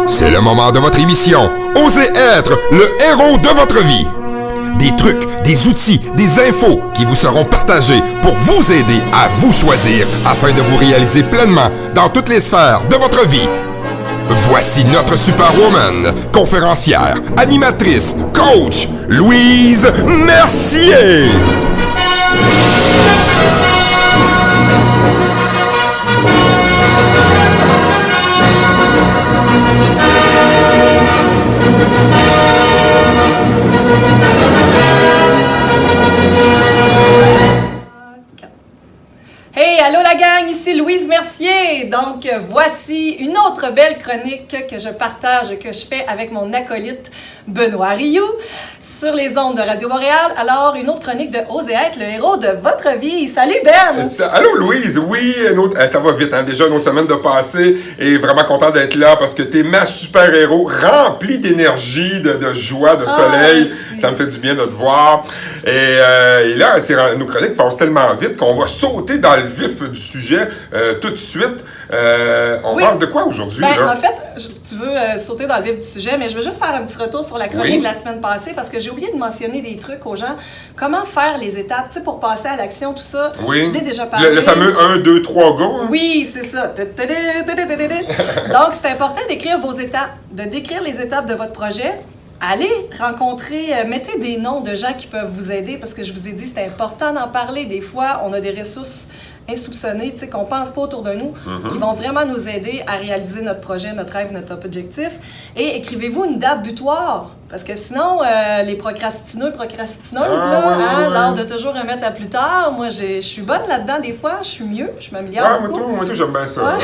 C'est le moment de votre émission. Osez être le héros de votre vie. Des trucs, des outils, des infos qui vous seront partagés pour vous aider à vous choisir afin de vous réaliser pleinement dans toutes les sphères de votre vie. Voici notre superwoman, conférencière, animatrice, coach, Louise Mercier. Hey, allô la gang, ici Louise Mercier. Donc, voici une autre belle chronique que je partage, que je fais avec mon acolyte Benoît Rioux sur les ondes de Radio Montréal. Alors, une autre chronique de Osez être le héros de votre vie. Salut Ben! Allô Louise, oui, ça va vite, hein? Déjà une autre semaine de passé et vraiment content d'être là parce que t'es ma super-héros, rempli d'énergie, de joie, de soleil. Merci. Ça me fait du bien de te voir. Et là, nos chroniques passent tellement vite qu'on va sauter dans le vif du sujet tout de suite. On parle de quoi aujourd'hui? Ben, en fait, tu veux sauter dans le vif du sujet, mais je veux juste faire un petit retour sur la chronique de la semaine passée parce que j'ai oublié de mentionner des trucs aux gens. Comment faire les étapes, tu sais, pour passer à l'action, tout ça. Oui. Je l'ai déjà parlé. Le fameux 1, 2, 3, go. Hein? Oui, c'est ça. Donc, c'est important d'écrire vos étapes, de décrire les étapes de votre projet. Allez rencontrer, mettez des noms de gens qui peuvent vous aider parce que je vous ai dit, c'est important d'en parler. Des fois, on a des ressources insoupçonnées, tu sais, qu'on pense pas autour de nous, qui vont vraiment nous aider à réaliser notre projet, notre rêve, notre objectif. Et écrivez-vous une date butoir. Parce que sinon, les procrastineuses, l'art de toujours remettre à plus tard, moi, je suis bonne là-dedans des fois, je suis mieux, je m'améliore beaucoup. Moi tout, j'aime bien ça. Ouais.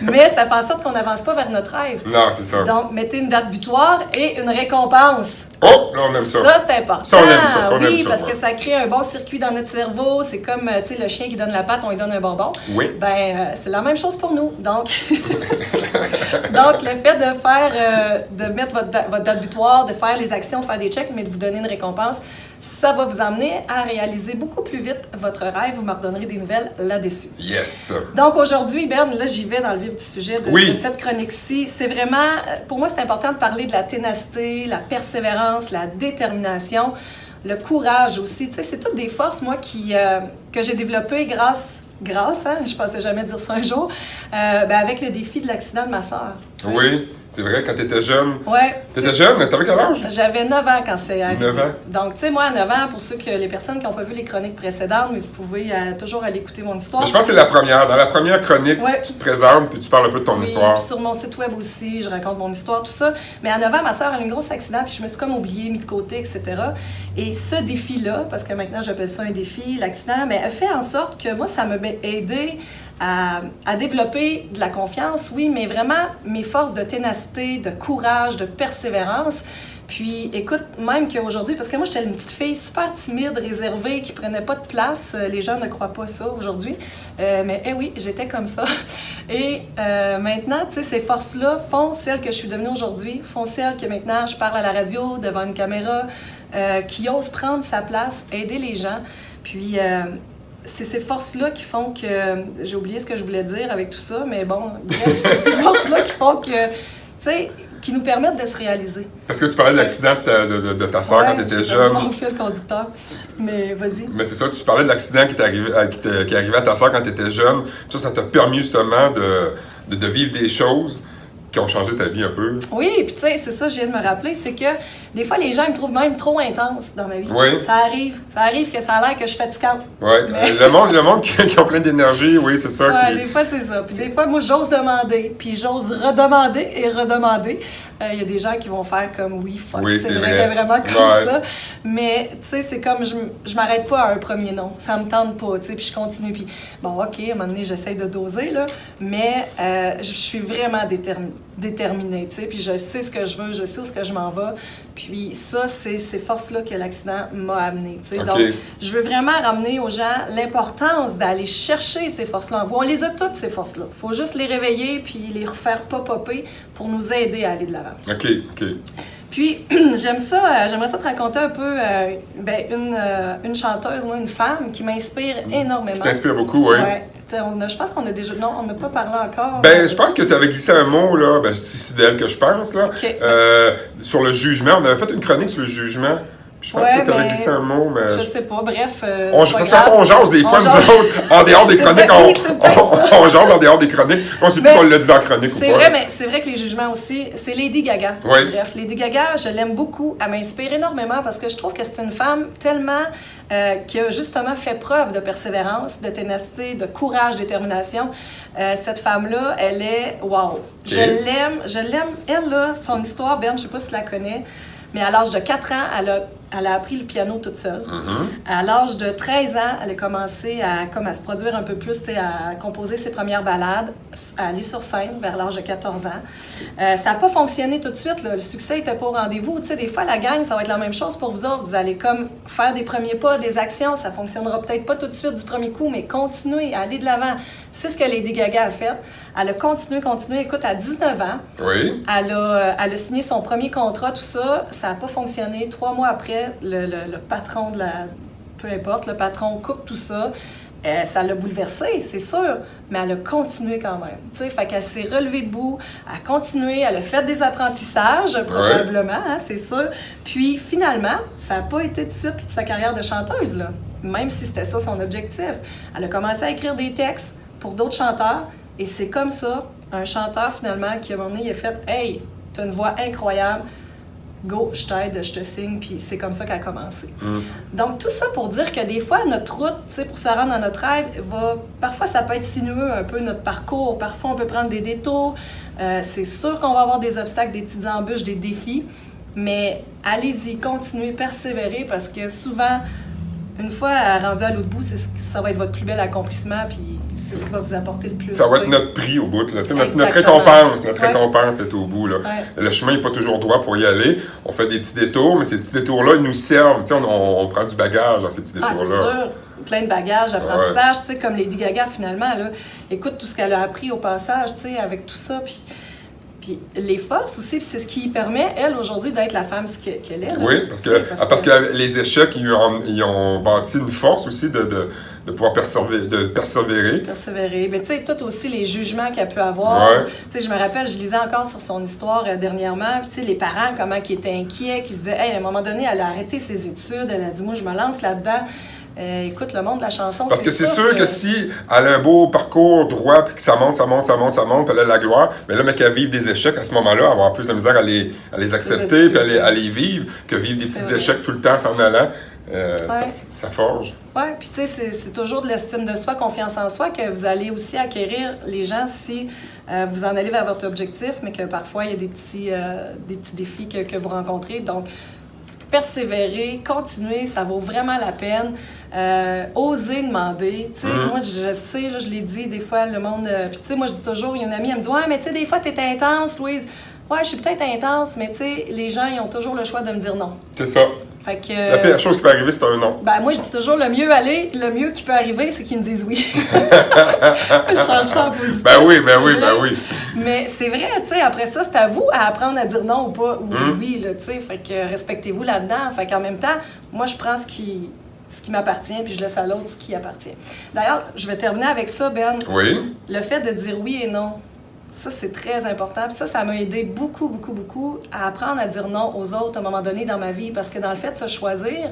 Mais ça fait en sorte qu'on n'avance pas vers notre rêve. Non, c'est ça. Donc, mettez une date butoir et une récompense. Oh, là, on aime ça. Ça, c'est important. Ça, on aime ça. Oui, parce que ça crée un bon circuit dans notre cerveau. C'est comme, tu sais, le chien qui donne la patte, on lui donne un bonbon. Oui. Ben, c'est la même chose pour nous. Donc, donc le fait de faire, de mettre votre date butoir, de faire les actions, de faire des checks, mais de vous donner une récompense, ça va vous amener à réaliser beaucoup plus vite votre rêve. Vous me redonnerez des nouvelles là-dessus. Yes. Donc aujourd'hui, Ben, là, j'y vais dans le vif du sujet de cette chronique-ci. C'est vraiment, pour moi, c'est important de parler de la ténacité, la persévérance, la détermination, le courage aussi. Tu sais, c'est toutes des forces, moi, que j'ai développées grâce, hein, je pensais jamais dire ça un jour, avec le défi de l'accident de ma sœur. Oui, c'est vrai, quand t'étais jeune. Ouais. T'étais jeune? T'avais quel âge? J'avais 9 ans quand c'est arrivé. 9 ans. Donc, tu sais, moi, à 9 ans, pour les personnes qui n'ont pas vu les chroniques précédentes, mais vous pouvez toujours aller écouter mon histoire. Mais je pense que c'est la première. Dans la première chronique, tu te présentes puis tu parles un peu de ton histoire. Puis sur mon site web aussi, je raconte mon histoire, tout ça. Mais à 9 ans, ma sœur a eu un gros accident, puis je me suis comme oubliée, mis de côté, etc. Et ce défi-là, parce que maintenant j'appelle ça un défi, l'accident, mais a fait en sorte que moi, ça m'a aidé à développer de la confiance, oui, mais vraiment mes forces de ténacité, de courage, de persévérance. Puis, écoute, même qu'aujourd'hui, parce que moi, j'étais une petite fille super timide, réservée, qui prenait pas de place. Les gens ne croient pas ça aujourd'hui. Mais oui, j'étais comme ça. Et maintenant, tu sais, ces forces-là font celles que je suis devenue aujourd'hui, font celles que maintenant, je parle à la radio, devant une caméra, qui osent prendre sa place, aider les gens. Puis... c'est ces forces-là qui font que... J'ai oublié ce que je voulais dire avec tout ça, mais bon, bref, c'est ces forces-là qui font que... Tu sais, qui nous permettent de se réaliser. Parce que tu parlais de l'accident de ta soeur quand tu étais jeune. Ouais, j'ai mon fil conducteur, mais vas-y. Mais c'est ça, tu parlais de l'accident qui est arrivé à ta soeur quand tu étais jeune. Ça t'a permis justement de vivre des choses qui ont changé ta vie un peu. Oui, puis tu sais, c'est ça, je viens de me rappeler, c'est que des fois, les gens me trouvent même trop intense dans ma vie. Oui. Ça arrive que ça a l'air que je suis fatigante. Oui, mais... le monde qui ont plein d'énergie, oui, c'est ça. Ouais, des fois, c'est ça. Puis des fois, moi, j'ose demander, puis j'ose redemander et redemander. Il y a des gens qui vont faire comme, oui, fuck, c'est vrai, vraiment comme ça. Mais, tu sais, c'est comme, je m'arrête pas à un premier nom. Ça me tente pas, tu sais, puis je continue. Puis, bon, OK, à un moment donné, j'essaie de doser, là, mais je suis vraiment déterminée, tu sais, puis je sais ce que je veux, je sais où ce que je m'en vais. Puis ça, c'est ces forces-là que l'accident m'a amené, tu sais. Donc, je veux vraiment ramener aux gens l'importance d'aller chercher ces forces-là en vous. On les a toutes, ces forces-là. Il faut juste les réveiller puis les refaire pas popper pour nous aider à aller de l'avant. OK. Puis, j'aimerais ça te raconter un peu une chanteuse, moi, une femme qui m'inspire énormément. Qui t'inspire beaucoup, oui. Ouais. Je pense qu'on a déjà... Non, on n'a pas parlé encore. Ben, je pense que tu avais glissé un mot, là, c'est d'elle que je pense, là, okay. Sur le jugement. On avait fait une chronique sur le jugement. Je pense que tu avais glissé un mot, mais... Je sais pas, bref... on jase des fois, nous autres, en dehors des chroniques, on jase en dehors des chroniques. On sait plus si on l'a dit dans la chronique ou pas. C'est vrai, mais c'est vrai que les jugements aussi, c'est Lady Gaga. Oui. Bref, Lady Gaga, je l'aime beaucoup, elle m'inspire énormément parce que je trouve que c'est une femme tellement... qui a justement fait preuve de persévérance, de ténacité, de courage, détermination. Cette femme-là, elle est... Wow! Je l'aime. Elle, là, son histoire, Ben, je sais pas si tu la connais, mais à l'âge de 4 ans, elle a appris le piano toute seule. Mm-hmm. À l'âge de 13 ans, elle a commencé à se produire un peu plus, à composer ses premières ballades, à aller sur scène vers l'âge de 14 ans. Ça n'a pas fonctionné tout de suite, là. Le succès n'était pas au rendez-vous. Des fois, la gang, ça va être la même chose pour vous autres. Vous allez comme faire des premiers pas, des actions. Ça ne fonctionnera peut-être pas tout de suite du premier coup, mais continuez, allez de l'avant. C'est ce que Lady Gaga a fait. Elle a continué. Écoute, à 19 ans, oui. Elle a signé son premier contrat, tout ça. Ça n'a pas fonctionné. 3 mois après, le patron peu importe, le patron coupe tout ça. Ça l'a bouleversée, c'est sûr, mais elle a continué quand même. Fait qu'elle s'est relevée debout, elle a continué, elle a fait des apprentissages, probablement, hein, c'est sûr. Puis finalement, ça n'a pas été tout de suite sa carrière de chanteuse, là, même si c'était ça son objectif. Elle a commencé à écrire des textes pour d'autres chanteurs, et c'est comme ça, un chanteur finalement, qui à un moment donné, il a fait « Hey, t'as une voix incroyable, go, je t'aide, je te signe », puis c'est comme ça qu'elle a commencé. Donc, tout ça pour dire que des fois, notre route, pour se rendre dans notre rêve, parfois, ça peut être sinueux un peu, notre parcours. Parfois, on peut prendre des détours. C'est sûr qu'on va avoir des obstacles, des petites embûches, des défis, mais allez-y, continuez, persévérez, parce que souvent, une fois rendu à l'autre bout, ça va être votre plus bel accomplissement, puis c'est ce qui va vous apporter le plus. Ça va être notre prix au bout, là. Notre récompense. Notre récompense est au bout, là. Ouais. Le chemin n'est pas toujours droit pour y aller. On fait des petits détours, mais ces petits détours-là, ils nous servent. On prend du bagage dans ces petits détours-là. C'est sûr. Plein de bagages, d'apprentissage, comme Lady Gaga, finalement. Là. Écoute tout ce qu'elle a appris au passage, avec tout ça. Puis les forces aussi, puis c'est ce qui permet, elle, aujourd'hui, d'être la femme qu'elle est. Là. Oui, parce que les échecs, ils ont bâti une force aussi de pouvoir persévérer. Persévérer. Mais tu sais, tout aussi les jugements qu'elle peut avoir. Ouais. Tu sais, je me rappelle, je lisais encore sur son histoire dernièrement, puis tu sais, les parents, comment ils étaient inquiets, qui se disaient, hey, à un moment donné, elle a arrêté ses études, elle a dit, moi, je me lance là-dedans. Écoute, le monde de la chanson, parce que c'est sûr que si elle a un beau parcours droit, puis que ça monte, puis elle a la gloire, mais là, mais qu'elle vive des échecs, à ce moment-là, elle va avoir plus de misère à les accepter, puis à les vivre, que vivre des petits échecs tout le temps s'en allant. Ça forge. Oui, puis tu sais, c'est toujours de l'estime de soi, confiance en soi, que vous allez aussi acquérir les gens si vous en allez vers votre objectif, mais que parfois, il y a des petits défis que vous rencontrez. Donc, persévérer, continuer, ça vaut vraiment la peine. Oser demander. Tu sais, moi, je sais, là, je l'ai dit, des fois, le monde... Puis tu sais, moi, je dis toujours, il y a une amie, elle me dit « Ouais, mais tu sais, des fois, t'es intense, Louise. » Ouais, je suis peut-être intense, mais tu sais, les gens, ils ont toujours le choix de me dire non. C'est ça. Fait que, la pire chose qui peut arriver, c'est un non. Ben, moi, je dis toujours, le mieux qui peut arriver, c'est qu'ils me disent oui. Je change ça en positif. Ben oui. Mais c'est vrai, tu sais, après ça, c'est à vous à apprendre à dire non ou pas, ou oui, là, tu sais. Fait que respectez-vous là-dedans. Fait qu'en même temps, moi, je prends ce qui m'appartient, puis je laisse à l'autre ce qui appartient. D'ailleurs, je vais terminer avec ça, Ben. Oui. Le fait de dire oui et non. Ça, c'est très important. Puis ça m'a aidé beaucoup à apprendre à dire non aux autres à un moment donné dans ma vie. Parce que dans le fait de se choisir,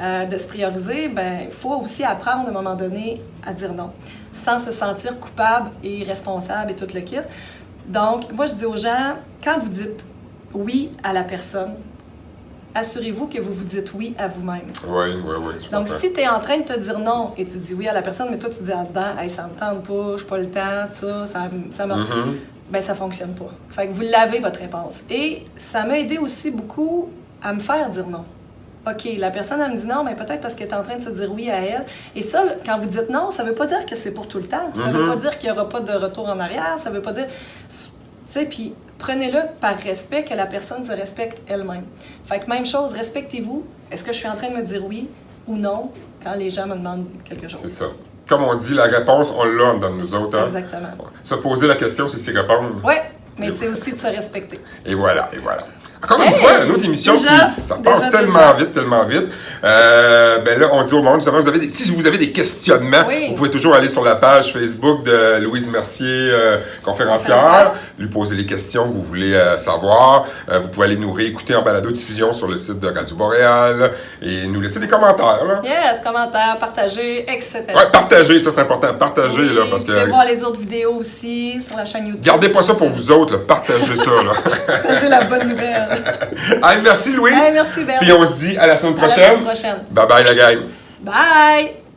de se prioriser, il faut aussi apprendre à un moment donné à dire non, sans se sentir coupable et responsable et tout le kit. Donc, moi, je dis aux gens, quand vous dites oui à la personne, assurez-vous que vous vous dites oui à vous-même. Oui. Donc, si tu es en train de te dire non et tu dis oui à la personne, mais toi, tu dis en dedans, hey, ça me tente pas, je n'ai pas le temps, ça me... Ben, ça fonctionne pas. Fait que vous l'avez, votre réponse. Et ça m'a aidé aussi beaucoup à me faire dire non. OK, la personne, elle me dit non, mais peut-être parce qu'elle est en train de se dire oui à elle. Et ça, quand vous dites non, ça veut pas dire que c'est pour tout le temps. Ça veut pas dire qu'il n'y aura pas de retour en arrière. Ça veut pas dire... Tu sais, puis prenez-le par respect, que la personne se respecte elle-même. Fait que même chose, respectez-vous. Est-ce que je suis en train de me dire oui ou non quand les gens me demandent quelque chose? C'est ça. Comme on dit, la réponse, on l'a dans nous autres. Hein? Exactement. Se poser la question, c'est s'y répondre. Oui, mais c'est aussi de se respecter. Et voilà. Encore une fois, une autre émission qui ça passe tellement vite. Ben là, on dit au monde, justement, si vous avez des questionnements, vous pouvez toujours aller sur la page Facebook de Louise Mercier, conférencière, lui poser les questions que vous voulez savoir. Vous pouvez aller nous réécouter en balado-diffusion sur le site de Radio Boréal et nous laisser des commentaires. Là. Yes, commentaires, partager, etc. Ouais, partager, ça c'est important. Partager, là, parce que... Vous pouvez voir les autres vidéos aussi sur la chaîne YouTube. Gardez pas ça pour vous autres, là. Partagez ça, là. Partagez la bonne nouvelle. Allez, merci Louise. Merci Belle. Puis on se dit à la semaine prochaine. Prochaine. Bye bye la gang. Bye!